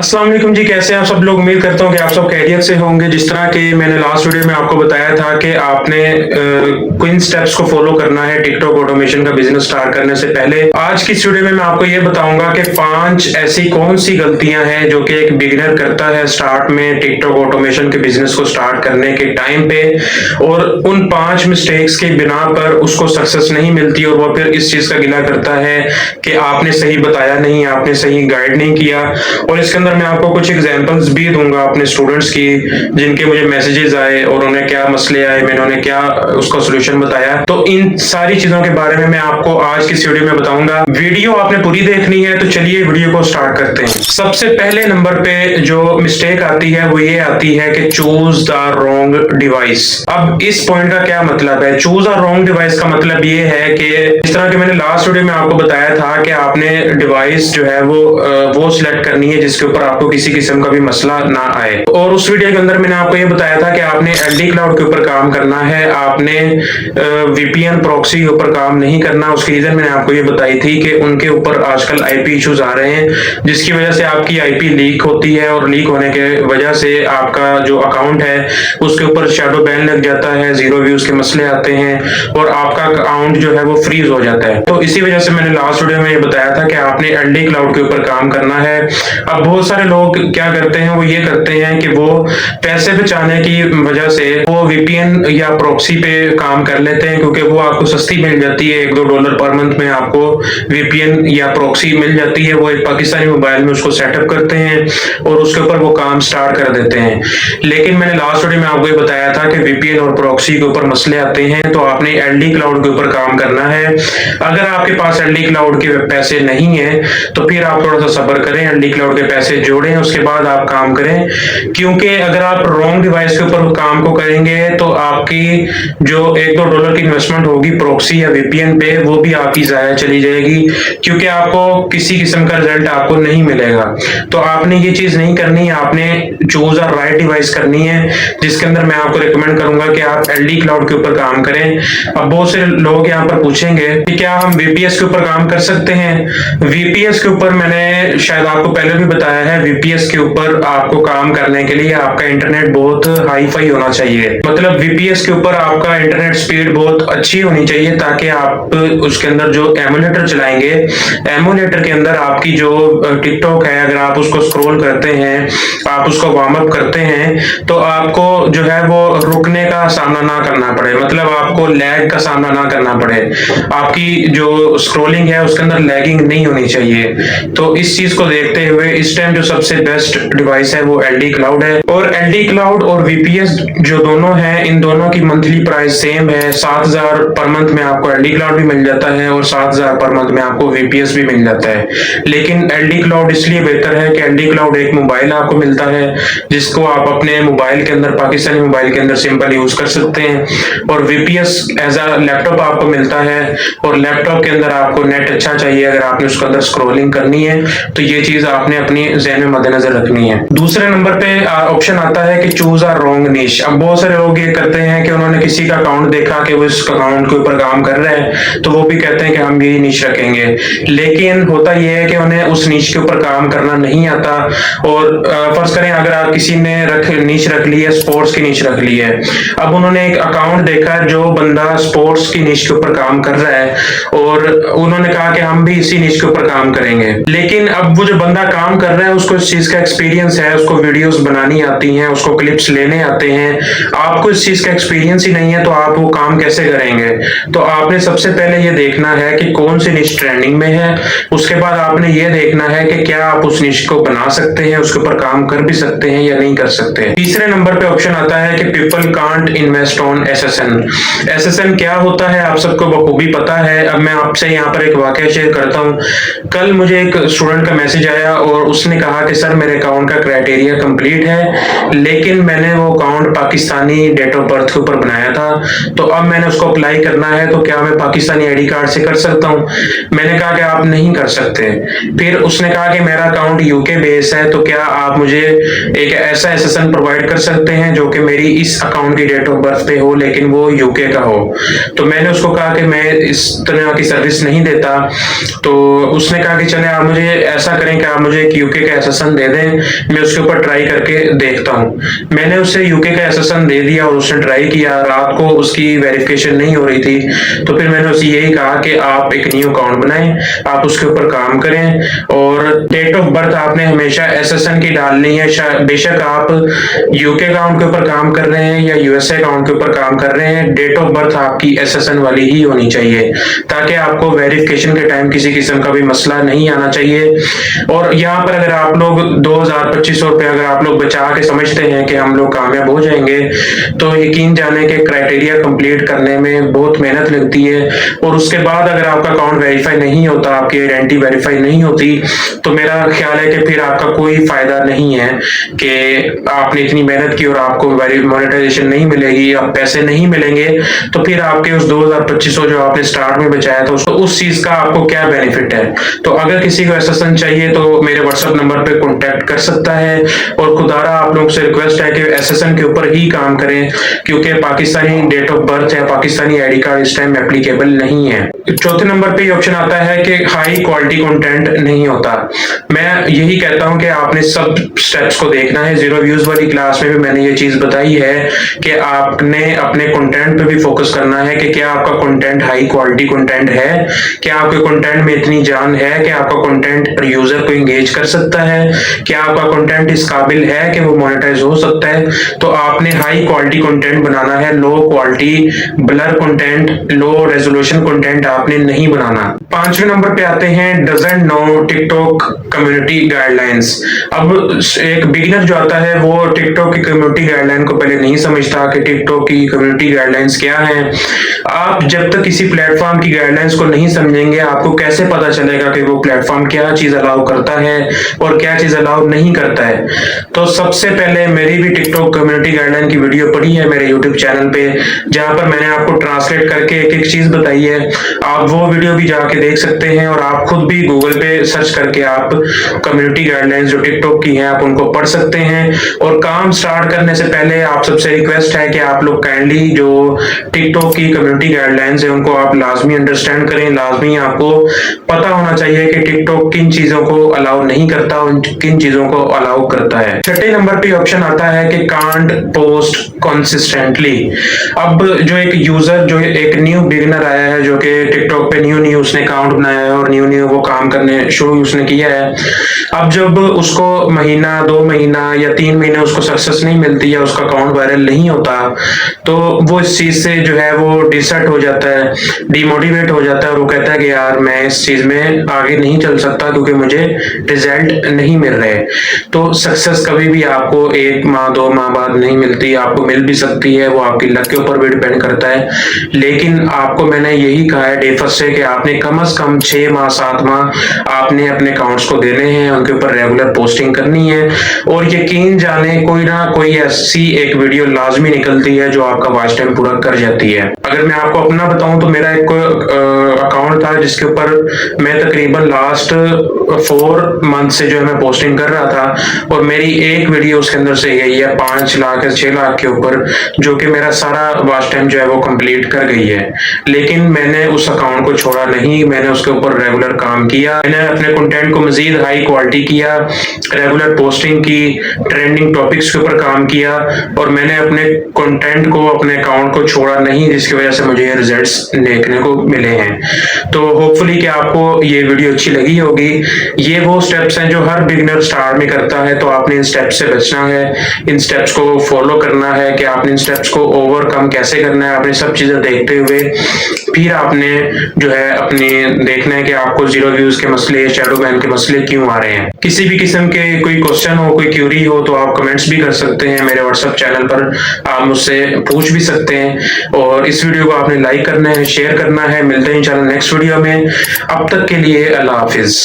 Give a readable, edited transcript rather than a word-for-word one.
अस्सलाम वालेकुम जी, कैसे हैं आप सब लोग। उम्मीद करता हूं कि आप सब खैरियत से होंगे। जिस तरह के मैंने लास्ट वीडियो में आपको बताया था कि आपने किन स्टेप्स को फॉलो करना है टिकटॉक ऑटोमेशन का बिजनेस स्टार्ट करने से पहले, आज की इस वीडियो में मैं आपको ये बताऊंगा कि 5 ऐसी कौन सी गलतियां हैं जो कि एक बिगिनर करता है स्टार्ट में टिकटॉक ऑटोमेशन के बिजनेस को स्टार्ट करने के टाइम पे, और उन 5 मिस्टेक्स के बिना पर उसको सक्सेस नहीं मिलती और वो फिर इस चीज का गिला करता है कि आपने सही बताया नहीं, आपने सही गाइड नहीं किया। और इसके अंदर मैं आपको कुछ एग्जांपल्स भी दूंगा अपने स्टूडेंट्स की, जिनके मुझे मैसेजेस आए और उन्हें क्या मसले आए, मैंने उन्हें क्या उसका सॉल्यूशन बताया। तो इन सारी चीजों के बारे में मैं आपको आज की इस वीडियो में बताऊंगा। वीडियो आपने पूरी देखनी है, तो चलिए वीडियो को स्टार्ट करते हैं। सबसे पहले नंबर पे जो मिस्टेक आती है वो ये आती है कि चूज द रॉन्ग डिवाइस। अब इस पॉइंट का क्या मतलब है? चूज द रॉन्ग डिवाइस का मतलब ये है कि इस तरह के मैंने लास्ट वीडियो में आपको बताया था कि आपने डिवाइस जो है वो सिलेक्ट करनी है जिसके ऊपर आपको किसी किस्म का भी मसला ना आए। और उस वीडियो के अंदर मैंने आपको ये बताया था कि आपने एलडी क्लाउड के ऊपर काम करना है, आपने वीपीएन प्रॉक्सी के ऊपर काम नहीं करना। उसकी रीजन मैंने आपको ये बताई थी कि उनके ऊपर आजकल आईपी इश्यूज आ रहे हैं, जिसकी वजह से आपकी आईपी लीक होती है और लीक होने के वजह से आपका जो अकाउंट है उसके ऊपर शैडो बैन लग जाता है, जीरो व्यूज के मसले आते हैं और आपका अकाउंट जो है वो फ्रीज हो जाता है। तो इसी वजह से मैंने लास्ट वीडियो में ये बताया था कि आपने एलडी क्लाउड के ऊपर काम करना है। अब बहुत सारे लोग क्या करते हैं, वो ये करते हैं कि वो पैसे बचाने की वजह से वो वीपीएन या प्रॉक्सी पे काम कर लेते हैं, क्योंकि वो आपको सस्ती मिल जाती है। $1-2 पर मंथ में आपको वीपीएन या प्रॉक्सी मिल जाती है। वो एक पाकिस्तानी मोबाइल में उसको सेटअप करते हैं और उसके ऊपर वो काम स्टार्ट कर देते हैं। लेकिन मैंने लास्ट वीडियो में आपको ये बताया था कि वीपीएन और प्रॉक्सी के ऊपर मसले आते हैं, तो आपने एलडी क्लाउड के ऊपर काम करना है। अगर आपके पास एलडी क्लाउड के पैसे नहीं है तो फिर आप थोड़ा सा सब्र करें, एलडी क्लाउड के पैसे जोड़ें, उसके बाद आप काम करें। क्योंकि अगर आप रॉन्ग डिवाइस के ऊपर काम को करेंगे तो आपकी जो $1-2 की इन्वेस्टमेंट होगी प्रॉक्सी या वीपीएन पे, वो भी आपकी जाया चली जाएगी, क्योंकि आपको किसी किस्म का रिजल्ट आपको नहीं मिलेगा। तो आपने ये चीज नहीं करनी, आपने चूज अ राइट डिवाइस करनी है, जिसके अंदर मैं आपको रिकमेंड करूंगा कि आप एलडी क्लाउड के ऊपर काम करें। अब बहुत से लोग यहाँ पर पूछेंगे कि क्या हम वीपीएस के ऊपर काम कर सकते हैं? वीपीएस के ऊपर मैंने शायद आपको पहले भी बताया है, वीपीएस के ऊपर आपको काम करने के लिए आपका इंटरनेट बहुत हाई फाई होना चाहिए। मतलब वीपीएस के ऊपर आपका इंटरनेट स्पीड बहुत अच्छी होनी चाहिए, ताकि आप उसके अंदर जो एमुलेटर चलाएंगे, एमुलेटर के अंदर आपकी जो टिकटॉक है, अगर आप उसको स्क्रॉल करते हैं, आप उसको वार्म अप करते हैं, तो आपको जो है वो रुकने का सामना ना करना पड़े, मतलब आपको लैग का सामना ना करना पड़े। आपकी जो स्क्रॉलिंग है उसके अंदर लैगिंग नहीं होनी चाहिए। तो इस चीज को देखते हुए इस टाइम जो सबसे बेस्ट डिवाइस है वो एलडी क्लाउड है। और एलडी क्लाउड और वीपीएस जो दोनों हैं, इन दोनों की मंथली प्राइस सेम है। 7,000 पर मंथ में आपको एलडी क्लाउड भी मिल जाता है और 7,000 पर मंथ में आपको वीपीएस भी मिल जाता है। लेकिन एलडी क्लाउड इसलिए बेहतर है कि एलडी क्लाउड एक मोबाइल आपको मिलता है, जिसको आप अपने मोबाइल के अंदर, पाकिस्तानी मोबाइल के अंदर सिंपल यूज कर सकते हैं। और वीपीएस एज अ लैपटॉप आपको मिलता है, और लैपटॉप के अंदर आपको नेट अच्छा चाहिए अगर आपने उसके अंदर स्क्रॉलिंग करनी है। तो ये चीज आपने अपनी ज़हन में मद्देनजर रखनी है। दूसरे नंबर पे ऑप्शन आता है कि चूज अ रॉन्ग नीश। अब बहुत सारे लोग ये करते हैं कि उन्होंने किसी का अकाउंट देखा कि वो इस अकाउंट के ऊपर काम कर रहे हैं, तो वो भी कहते हैं कि हम यही नीश रखेंगे। लेकिन होता यह है कि उन्हें उस नीश के ऊपर काम करना नहीं आता। और फर्ज करें अगर आप किसी ने नीश रख ली है, स्पोर्ट्स की नीश रख ली है। अब उन्होंने एक अकाउंट देखा जो बंदा स्पोर्ट्स की नीश के ऊपर काम कर रहा है, और उन्होंने कहा कि हम भी इसी नीश के ऊपर काम करेंगे। लेकिन अब वो जो बंदा काम कर रहा है उसको इस चीज का एक्सपीरियंस है, उसको वीडियोस बनानी आती हैं, उसको क्लिप्स लेने आते हैं। आपको इस चीज का एक्सपीरियंस ही नहीं है, तो आप वो काम कैसे करेंगे? तो आपने सबसे पहले ये देखना है कि कौन सी निश ट्रेंडिंग में है। उसके बाद आपने ये देखना है कि क्या आप उस निश को बना सकते हैं, उसके ऊपर काम कर भी सकते हैं या नहीं कर सकते। तीसरे नंबर पे ऑप्शन आता है कि people can't invest on SSN. SSN क्या होता है आप सबको बखूबी पता है। अब मैं आपसे यहाँ पर एक वाकया शेयर करता हूँ। कल मुझे एक स्टूडेंट का मैसेज आया और उसने कहा कि सर मेरे अकाउंट का क्राइटेरिया कंप्लीट है, लेकिन मैंने वो account Pakistani date of birth के ऊपर बनाया था, तो अब मैंने उसको अप्लाई करना है, तो क्या मैं पाकिस्तानी आईडी कार्ड से कर सकता हूँ? मैंने कहा कि आप नहीं कर सकते। फिर उसने कहा कि मेरा अकाउंट यूके बेस है, तो क्या आप मुझे एक ऐसा एसएसएन प्रोवाइड कर सकते हैं जो कि मेरी इस अकाउंट की डेट ऑफ बर्थ पे हो लेकिन वो यूके का हो? तो मैंने उसको कहा कि मैं इस तरह की सर्विस नहीं देता। तो उसने कहा कि चले आप मुझे ऐसा करें कि आप मुझे एक यूके का एसएसएन दे दें, मैं उसके ऊपर ट्राई करके देखता हूँ। मैंने उसे यूके का एसएसएन दे दिया और उसने ट्राई किया, रात को उसकी वेरिफिकेशन नहीं हो रही थी, तो फिर मैंने उसे यही कहा कि आप एक न्यू अकाउंट बनाएं, आप उसके ऊपर काम करें और डेट ऑफ बर्थ आपने हमेशा एसएसएन की डालनी है। बेशक आप यूके अकाउंट के ऊपर काम कर रहे हैं या यूएसए अकाउंट के ऊपर काम कर रहे हैं, डेट ऑफ बर्थ आपकी एसएसएन वाली ही होनी चाहिए, ताकि आपको वेरिफिकेशन के टाइम किसी किस्म का भी मसला नहीं आना चाहिए। और यहाँ पर अगर आप लोग 2000-2500 रुपए अगर आप लोग बचा के समझते हैं कि हम लोग कामयाब हो जाएंगे, तो यकीन जाने के क्राइटेरिया कंप्लीट करने में बहुत मेहनत लगती है। और उसके बाद अगर आपका अकाउंट वेरीफाई नहीं होता, आपकी आइडेंटिटी वेरीफाई नहीं होती, तो मेरा ख्याल है कि फिर आपका कोई फायदा नहीं है कि आपने इतनी मेहनत की और आपको मोनेटाइजेशन नहीं मिलेगी, आप पैसे नहीं मिलेंगे, तो फिर आपके उस 2000-2500 जो आपने स्टार्ट में बचाया था उसको उस चीज का आपको क्या बेनिफिट है। तो अगर किसी को एसएसएन चाहिए तो मेरे व्हाट्सएप नंबर पे कांटेक्ट कर सकता है। और खुदारा आप लोगों से रिक्वेस्ट है कि एसएसएन के ऊपर ही काम करें, क्योंकि पाकिस्तानी डेट ऑफ बर्थ या पाकिस्तानी आईडी कार्ड इस टाइम एप्लीकेबल नहीं है। चौथे नंबर पे ऑप्शन आता है कि हाई क्वालिटी कंटेंट नहीं होता। मैं यही कहता हूं कि आपने सब स्टेप्स को देखना है। जीरो व्यूज वाली क्लास में भी मैंने ये चीज बताई है कि आपने अपने कंटेंट पे भी फोकस करना है कि क्या आपका कंटेंट हाई क्वालिटी कंटेंट है, क्या आपके कंटेंट में इतनी जान है कि आपका कंटेंट यूजर को एंगेज कर सकता है, क्या आपका कंटेंट इस काबिल है कि वो मोनेटाइज हो सकता है। तो आपने हाई क्वालिटी कंटेंट बनाना है, low quality blur content, low resolution content आपने नहीं बनाना। पांचवें नंबर पे आते हैं doesn't know TikTok community guidelines. अब एक बिगिनर जो आता है वो टिकटॉक की कम्युनिटी गाइडलाइन को पहले नहीं समझता कि टिकटॉक की कम्युनिटी गाइडलाइंस क्या है। आप जब तक किसी प्लेटफॉर्म की गाइडलाइंस को नहीं समझेंगे, आपको कैसे पता चलेगा कि वो प्लेटफॉर्म क्या चीज अलाउ करता है और क्या चीज अलाउ नहीं करता है। तो सबसे पहले मेरी भी टिकटॉक कम्युनिटी गाइडलाइन की वीडियो पड़ी है मेरे यूट्यूब चैनल पे, जहां पर मैंने आपको ट्रांसलेट करके एक एक चीज बताई है। आप वो वीडियो भी जाके देख सकते हैं और आप खुद भी गूगल पे सर्च करके आप कम्युनिटी गाइडलाइंस जो टिकटॉक की हैं आप उनको पढ़ सकते हैं। और काम स्टार्ट करने से पहले आप सबसे रिक्वेस्ट है कि आप लोग काइंडली जो टिकटॉक की कम्युनिटी गाइडलाइंस है उनको आप लाजमी अंडरस्टैंड करें। लाजमी आपको पता होना चाहिए कि टिकटॉक किन चीजों को अलाउ नहीं करता और किन चीजों को अलाउ करता है। छठे नंबर पे ऑप्शन आता है कि कांट पोस्ट कंसिस्टेंटली। अब जो एक यूजर जो एक न्यू बिगिनर आया है, जो कि टिकटॉक पे न्यू उसने अकाउंट बनाया है और न्यू वो काम करने शुरू उसने किया है, अब जब उसको महीना 2 महीना या 3 महीने उसको सक्सेस नहीं मिलती या उसका अकाउंट वायरल नहीं होता, तो वो इस चीज से जो है वो डिसर्ट हो जाता है, डिमोटिवेट हो जाता है और वो कहता है कि यार मैं इस चीज में आगे नहीं चल सकता क्योंकि मुझे रिजल्ट नहीं मिल रहे। तो सक्सेस कभी भी आपको 1 माह 2 माह बाद नहीं मिलती, आपको मिल भी सकती है, वो आपकी लक के ऊपर भी डिपेंड करता है। लेकिन आपको मैंने यही कहा है डे फर्स्ट से कि आपने कम से कम 6 माह 7 माह आपने अपने अकाउंट्स को देने हैं, उनके ऊपर रेगुलर पोस्टिंग करनी है। और यकीन जाने कोई ना कोई ऐसी एक वीडियो लाजमी निकलती है जो आपका वॉच टाइम पूरा कर जाती है। अगर मैं आपको अपना बताऊं तो मेरा एक अकाउंट था जिसके ऊपर मैं तकरीबन लास्ट 4 मंथ से जो है मैं पोस्टिंग कर रहा था और मेरी एक वीडियो उसके अंदर से गई है 5 लाख या 6 लाख के ऊपर, जो कि मेरा सारा वॉच टाइम जो है वो कंप्लीट कर गई है। लेकिन मैंने उस अकाउंट को छोड़ा नहीं, मैंने उसके ऊपर रेगुलर काम किया, मैंने अपने कंटेंट को मजीद हाई क्वालिटी किया, रेगुलर पोस्टिंग की, ट्रेंडिंग टॉपिक्स के ऊपर काम किया और मैंने अपने कंटेंट को अपने अकाउंट को छोड़ा नहीं, जिसकी वजह से मुझे ये रिजल्ट्स देखने को मिले हैं। तो होपफुली कि आपको ये वीडियो अच्छी लगी होगी। ये वो स्टेप्स हैं जो हर बिगिनर स्टार्ट में करता है, तो आपने इन स्टेप्स से बचना है, इन स्टेप्स को फॉलो करना है कि आपने इन स्टेप्स को ओवरकम कैसे करना है। आपने सब चीजें देखते हुए फिर आपने जो है अपने देखना है कि आपको जीरो व्यूज के मसले, शैडो बैन के मसले क्यों आ रहे हैं। किसी भी किस्म के कोई क्वेश्चन हो, कोई क्यूरी हो तो आप कमेंट्स भी कर सकते हैं मेरे व्हाट्सएप चैनल पर, आप मुझसे पूछ भी सकते हैं। और इस वीडियो को आपने लाइक करना है, शेयर करना है। मिलते हैं इंशाल्लाह नेक्स्ट वीडियो में। अब तक के लिए अल्लाह हाफिज।